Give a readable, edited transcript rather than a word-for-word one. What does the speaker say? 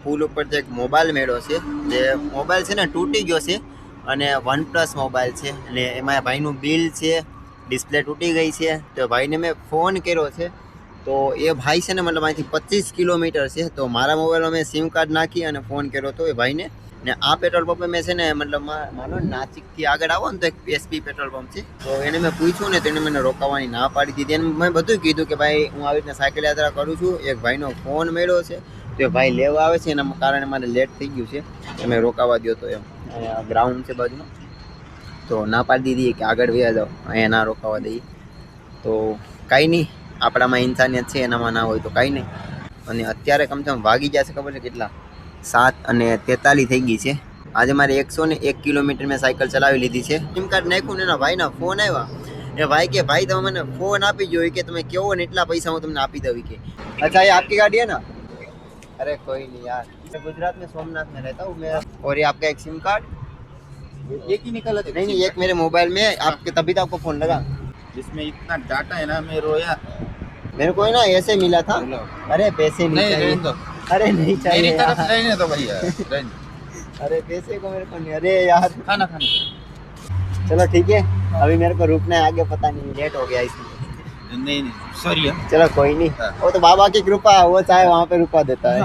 પુલ ઉપરથી એક મોબાઈલ મેળ્યો છે. જે મોબાઈલ છે ને તૂટી ગયો છે અને OnePlus મોબાઈલ છે અને એમાં ભાઈનું બિલ છે, ડિસ્પ્લે તૂટી ગઈ છે. તો ભાઈને મેં ફોન કર્યો છે. તો એ ભાઈ છે ને મતલબ અહીંથી 25 કિલોમીટર છે. તો મારા મોબાઈલમાં મેં સિમ કાર્ડ નાખી અને ફોન કર્યો હતો એ ભાઈને. ને આ પેટ્રોલ પંપે મેં છે ને મતલબ માનો નાસિકથી આગળ આવો ને તો એક એસપી પેટ્રોલ પંપ છે. તો એને મેં પૂછ્યું ને તો એને મને રોકાવાની ના પાડી દીધી. એને મેં બધું કીધું કે ભાઈ હું આવી રીતના સાયકલ યાત્રા કરું છું, એક ભાઈનો ફોન મળ્યો છે, તો એ ભાઈ લેવા આવે છે, એના કારણે મારે લેટ થઈ ગયું છે, તમે રોકાવા દો તો એમ. અહીંયા ગ્રાઉન્ડ છે બાજુમાં, તો ના પાડી દીધી કે આગળ વ્યા જાઓ, અહીંયા ના રોકાવા દઈએ. તો કાંઈ નહીં, આપણામાં ઇન્સાનિયત છે, એનામાં ના હોય તો કાંઈ નહીં. અને અત્યારે કમસે કમ વાગી જશે ખબર છે કેટલા, 7:43 થઈ ગઈ છે. આજે મારે 101 કિલોમીટર મેં સાયકલ ચલાવી લીધી છે. સિમ કાર્ડ નાખ્યું ને એના ભાઈના ફોન આવ્યા. એ ભાઈ કે ભાઈ તમે મને ફોન આપી જો કે તમે કેવો ને એટલા પૈસા હું તમને આપી દઉં કે. अच्छा ये आपकी गाड़ी है ना? अरे कोई नहीं यार, मैं गुजरात में सोमनाथ में रहता हूँ मैं. और ये आपका एक सिम कार्ड एक ही निकला था? नहीं, एक मेरे मोबाइल में आपके, तभी तो आपको फोन लगा. जिसमें इतना डाटा है ना, मैं रोया. मेरे को ना ऐसे मिला था. अरे पैसे नहीं चाहिए. अरे नहीं चाहिए मेरी तरफ से नहीं तो भैया. अरे पैसे को मेरे को नहीं. अरे यार खाना खाना. चलो ठीक है, अभी मेरे को रुकना है, आगे पता नहीं लेट हो गया इसलिए. नहीं सॉरी. चलो कोई नहीं, वो तो बाबा की कृपा, वो चाहे वहाँ पे रुका देता है.